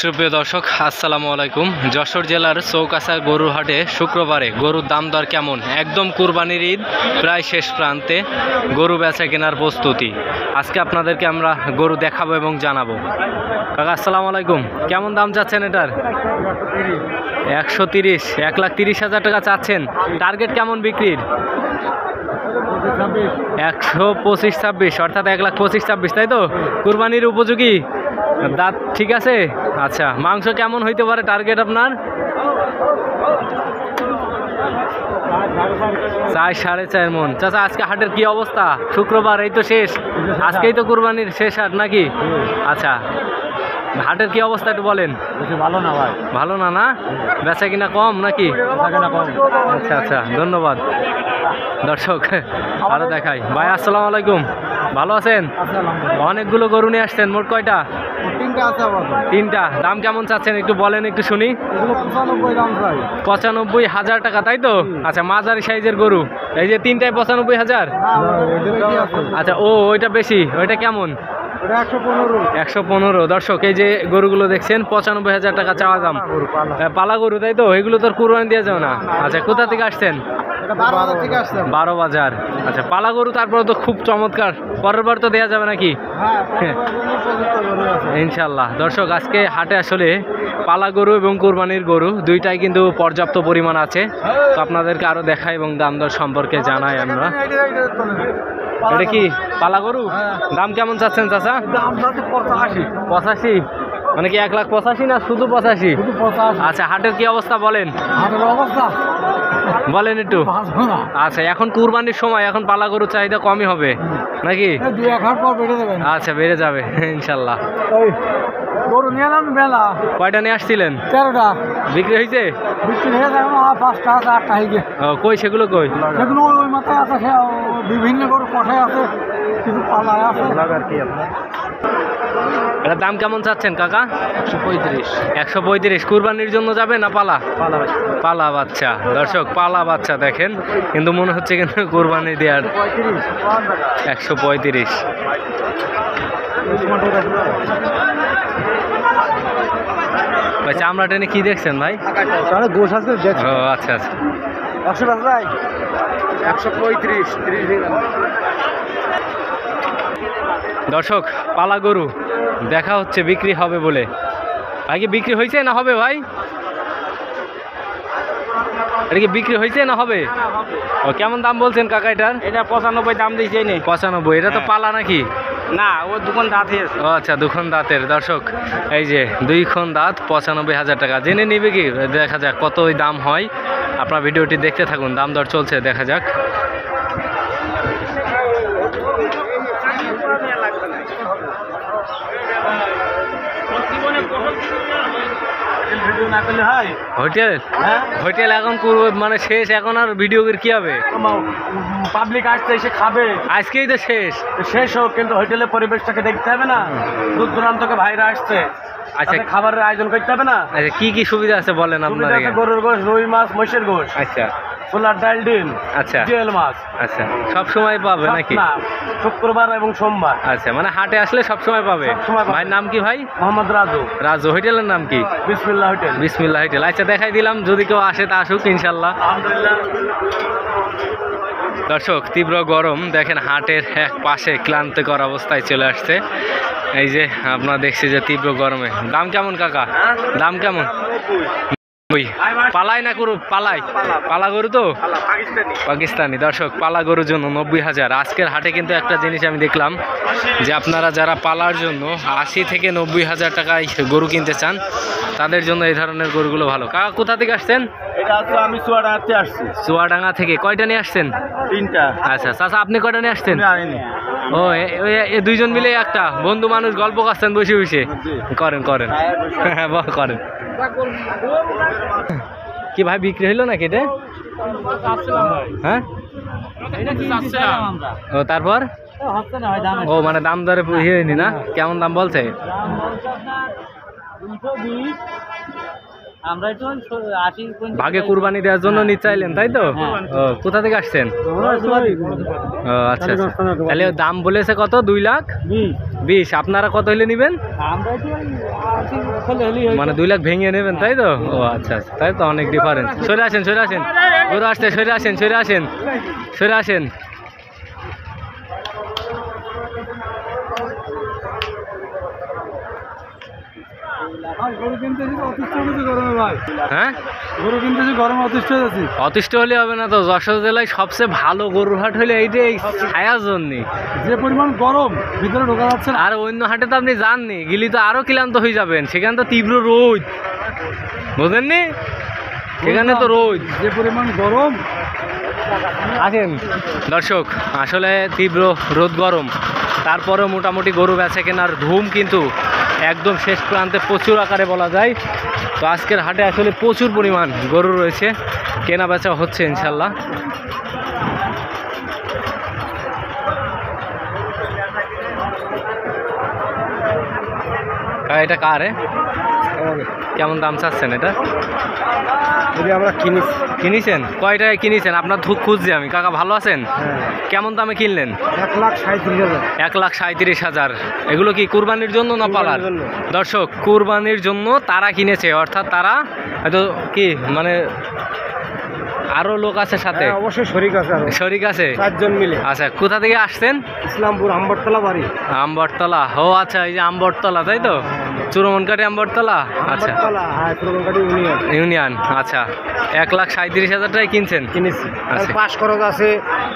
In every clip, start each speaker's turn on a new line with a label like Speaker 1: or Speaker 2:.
Speaker 1: সুপ্রিয় দর্শক আসসালামু আলাইকুম। যশোর জেলার চৌকাছা গরুর হাটে শুক্রবারে গরুর দাম দর কেমন, একদম কুরবানির ঈদ প্রায় শেষ প্রান্তে, গরু বেচা কেনার প্রস্তুতি। আজকে আপনাদেরকে আমরা গরু দেখাবো এবং জানাবো। কাকা আসসালামু আলাইকুম, কেমন দাম চাচ্ছেন এটার? 130, 1,30,000 টাকা চাচ্ছেন। টার্গেট কেমন বিক্রির? 125-26, অর্থাৎ 1,25,000, তাই তো? কুরবানির উপযোগী দাঁত ঠিক আছে? আচ্ছা, মাংস কেমন হইতে পারে টার্গেট আপনার? 4-4.5 মন। চাচা আজকে হাটের কি অবস্থা? শুক্রবার, এই তো শেষ, আজকেই তো কুরবানির শেষ হাট নাকি? আচ্ছা, হাটের কি অবস্থা একটু বলেন।
Speaker 2: ভালো না ভাই,
Speaker 1: ভালো না? না বেচা কিনা কম নাকি? আচ্ছা আচ্ছা, ধন্যবাদ। দর্শক আরো দেখাই। ভাই আসসালামু আলাইকুম, ভালো আছেন? অনেকগুলো গরু নিয়ে আসছেন, মোট কয়টা? তিনটা। দাম কেমন চাচ্ছেন একটু বলেন, একটু শুনি। 95,000 টাকা, তাই তো? আচ্ছা, মাঝারি সাইজের গরু, এই যে তিনটায় 95,000। আচ্ছা, ওইটা বেশি, ওইটা কেমন? 115। দর্শক এই যে গরুগুলো দেখছেন, 95,000 টাকা চাওয়া দাম। পালা গরু, তাই তো? এগুলো তোর কুরবানি দিয়ে যাও না। আচ্ছা, কোথা থেকে আসছেন? 12 বাজার। আচ্ছা, পালা গরু তারপরে তো খুব চমৎকার, পরের বার তো দেওয়া যাবে নাকি? ইনশাল্লাহ। দর্শক আজকে হাটে আসলে পালা গরু এবং কুরবানির গরু দুইটাই কিন্তু পর্যাপ্ত পরিমাণ আছে। তো আপনাদেরকে আরো দেখাই এবং দাম দর সম্পর্কে জানাই আমরা। এটা কি পালা গরু? দাম কেমন চাচ্ছেন চাচা? 85। মানে কি 1,85,000 না শুধু 85? আচ্ছা, হাটের কি অবস্থা বলেন, বলেন একটু। আচ্ছা, এখন কুরবানির সময়, এখন পালা গরুর চাহিদা কমই হবে নাকি? আচ্ছা, বেড়ে যাবে ইনশাল্লাহ।
Speaker 2: গরু নিয়ে এলাম মেলা।
Speaker 1: কয়টা নিয়ে আসছিলেন? 13টা। বিক্রি হয়েছে?
Speaker 2: বিক্রি হয়ে যাবে 5টা 8টা হয়ে গেছে।
Speaker 1: কই সেগুলো কই?
Speaker 2: সেগুলো ওই মাথায় আছে, বিভিন্ন গরু কষায় আছে, কিছু পালায় আছে।
Speaker 1: এটার দাম কেমন চাচ্ছেন কাকা? 135। কুরবানির জন্য যাবে না পালা? পালা বাচ্চা। দর্শক পালা বাচ্চা দেখেন, কিন্তু মনে হচ্ছে কিন্তু কুরবানি দেওয়ার। 135। ভাই চামড়া টেনে কি দেখছেন ভাই?
Speaker 2: গোশ আছে।
Speaker 1: ও আচ্ছা আচ্ছা।
Speaker 2: 135।
Speaker 1: দর্শক পালা গরু দেখা হচ্ছে বিক্রি হবে বলে। ভাই কি বিক্রি হয়েছে না হবে ভাই? এটা কি বিক্রি হয়েছে না হবে? ও, কেমন দাম বলছেন কাকা এটার?
Speaker 2: এটা 95 দাম দিয়েছে।
Speaker 1: 95। এটা তো পালা নাকি?
Speaker 2: না, ও দুখন দাঁতই আছে।
Speaker 1: ও আচ্ছা, দুখন দাঁতের। দর্শক এই যে 2খন দাঁত, 95,000 টাকা। জেনে নিবে কি, দেখা যাক কত ওই দাম হয়। আপনার ভিডিওটি দেখতে থাকুন, দাম দর চলছে, দেখা যাক। হোটেল এখন মানে শেষ, এখন আর ভিডিও কি হবে?
Speaker 2: পাবলিক আসছে, এসে খাবে।
Speaker 1: আজকেই তো শেষ
Speaker 2: হোক, কিন্তু হোটেলের পরিবেশটাকে দেখতে হবে না? দূর দূরান্ত থেকে ভাইরা আসছে,
Speaker 1: আচ্ছা
Speaker 2: খাবারের আয়োজন করতে হবে না?
Speaker 1: আচ্ছা, কি কি সুবিধা আছে বলেন আপনার?
Speaker 2: গরুর গোশ, রুই মাছ, মহিষের গোশ,
Speaker 1: আচ্ছা,
Speaker 2: ছোলার ডাল, ডিম,
Speaker 1: আচ্ছা,
Speaker 2: জিয়েল মাছ।
Speaker 1: আচ্ছা, সব সময় পাবে নাকি?
Speaker 2: শুক্রবার এবং সোমবার।
Speaker 1: আচ্ছা, মানে হাটে আসলে সব সময় পাবে। ভাইয়ের নাম কি ভাই?
Speaker 2: মোহাম্মদ রাজু।
Speaker 1: রাজু। হোটেলের নাম কি?
Speaker 2: বিসমিল্লাহ হোটেল।
Speaker 1: বিসমিল্লাহ হোটেল। আচ্ছা, দেখাই দিলাম, যদি কেউ আসে তা আসুক ইনশাল্লাহ।
Speaker 2: আলহামদুলিল্লাহ।
Speaker 1: দর্শক তীব্র গরম দেখেন, হাটের এক পাশে ক্লান্তিকর অবস্থায় চলে আসছে। এই যে আপনারা দেখছি যে তীব্র গরমে। দাম কেমন কাকা? দাম কেমন? পালাই না গরু? পালা গরু তো পাকিস্তানি। দর্শক পালা গরুর জন্য 90,000। আজকের হাটে কিন্তু একটা জিনিস আমি দেখলাম, যে আপনারা যারা পালার জন্য 80 থেকে 90,000 টাকায় গরু কিনতে চান, তাদের জন্য এই ধরনের গরুগুলো ভালো। কাকা কোথা থেকে আসছেন?
Speaker 2: আমি চুয়াডাঙ্গাতে আসছি।
Speaker 1: চুয়াডাঙ্গা থেকে। কয়টা নিয়ে আসছেন?
Speaker 2: 3টা।
Speaker 1: আচ্ছা চাচা, আপনি কয়টা নিয়ে আসছেন? ও, দুইজন মিলে একটা বন্ধু মানুষ গল্প করছেন বসে বসে? করেন করেন করেন। কি ভাই বিক্রি হইলো নাকি এটা? হ্যাঁ, ও তারপর ও মানে দাম দরে হয়নি না? কেমন দাম বলছে? ভাগে কুরবানি দেওয়ার জন্য নিতে চাইলেন, তাই তো? ও, কোথা থেকে আসছেন? ও আচ্ছা, তাহলে দাম বলেছে কত? 2 লাখ 20 আপনারা কত হলে নেবেন?
Speaker 2: আমরা কি হলেই
Speaker 1: মানে 2 লাখ ভেঙে নেবেন তাই তো? ও আচ্ছা আচ্ছা, তাই তো অনেক ডিফারেন্স। সরে আসেন গরু আসতে, সরে আসেন।
Speaker 2: গরু কিনতেছি অতিষ্ঠ কিছু গরমে ভাই,
Speaker 1: হ্যাঁ
Speaker 2: গরু কিনতেছি গরমে অতিষ্ঠ যাচ্ছি।
Speaker 1: অতিষ্ঠ হলে হবে না তো, যশোর জেলায় সবচেয়ে ভালো গরুর হাট হলে এইটাই, ছায়ার জন্য।
Speaker 2: যে পরিমাণ গরম ভিতরে ঢোকা যাচ্ছে না।
Speaker 1: আর অন্য হাটে তো আপনি যাননি, গেলি তো আরো ক্লান্ত হয়ে যাবেন, সেখানে তো তীব্র রোদ, বুঝলেননি? সেখানে তো রোদ,
Speaker 2: যে পরিমাণ গরম।
Speaker 1: আসেন দর্শক, আসলে তীব্র রোদ গরম, তারপরেও মোটামুটি গরু বেচা কেনার ধুম কিন্তু একদম শেষ প্রান্তে প্রচুর আকারে বলা যায়। তো আজকের হাটে আসলে প্রচুর পরিমাণ গরু রয়েছে, কেনা বেচা হচ্ছে ইনশাল্লাহ। এটা কার? কেমন দাম চাচ্ছেন এটা?
Speaker 2: আমরা
Speaker 1: কিনেছেন কয়টায় কিনেছেন? আপনার ধুক খুঁজছি আমি। কাকা ভালো আছেন? কেমন দামে কিনলেন?
Speaker 2: 1,37,000।
Speaker 1: 1,37,000। এগুলো কি কুরবানির জন্য না পালার? দর্শক, কুরবানির জন্য তারা কিনেছে, অর্থাৎ তারা হয়তো কি মানে আরো লোক আছে সাথে?
Speaker 2: অবশ্যই শরীক আছে 4 জন মিলে।
Speaker 1: আচ্ছা, কোথা থেকে আসছেন?
Speaker 2: ইসলামপুর আমবরতলা বাড়ি।
Speaker 1: আমবরতলা, ও আচ্ছা, এই যে আমবরতলা তাই তো, চুরমনকাটি আমবরতলা। আচ্ছা, ইউনিয়ন। আচ্ছা, 1,37,000 টাকায় কিনছেন?
Speaker 2: কিনেছি,
Speaker 1: আচ্ছা।
Speaker 2: পাস খরচ আছে,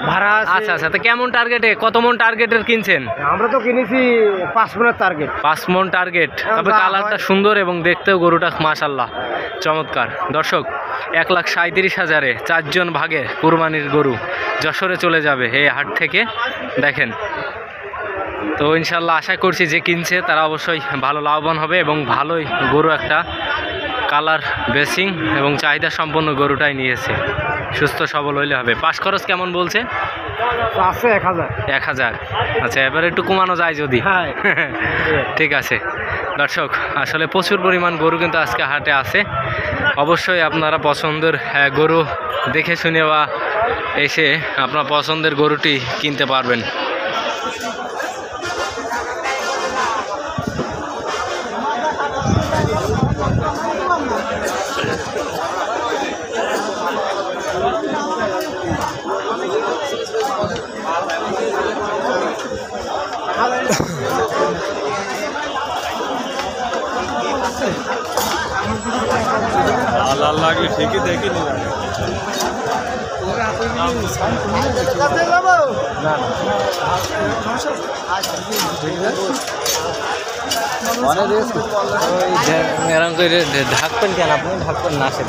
Speaker 2: ভাড়া আছে।
Speaker 1: আচ্ছা আচ্ছা, তো কেমন টার্গেটে, কত মন টার্গেটের কিনছেন?
Speaker 2: আমরা তো কিনেছি 5 মনের টার্গেট।
Speaker 1: 5 মন টার্গেট। তবে কালারটা সুন্দর এবং দেখতেও গরুটা মাশাআল্লাহ চমৎকার। দর্শক, 1,37,000-এ 4 জন ভাগে কুরবানির গরু যশোরে চলে যাবে এই হাট থেকে। দেখেন, তো ইনশাল্লাহ আশা করছি যে কিনছে তারা অবশ্যই ভালো লাভবান হবে এবং ভালোই গরু, একটা কালার বেসিং এবং চাহিদা সম্পন্ন গরুটাই নিয়েছে। সুস্থ সবল হইলে হবে। পাশ খরচ কেমন বলছে?
Speaker 2: আছে 1,000।
Speaker 1: 1,000। আচ্ছা, এবারে একটু কমানো যায় যদি।
Speaker 2: হ্যাঁ
Speaker 1: ঠিক আছে দর্শক, আসলে প্রচুর পরিমাণ গরু কিন্তু আজকে হাটে আছে। অবশ্যই আপনারা পছন্দের গরু দেখে শুনে বা এসে আপনার পছন্দের গরুটি কিনতে পারবেন।
Speaker 2: লাগলে ঠিকই দেখি
Speaker 1: এরকম করে ঢাকবেন কেন আপনি? ঢাকবেন না, আসেন।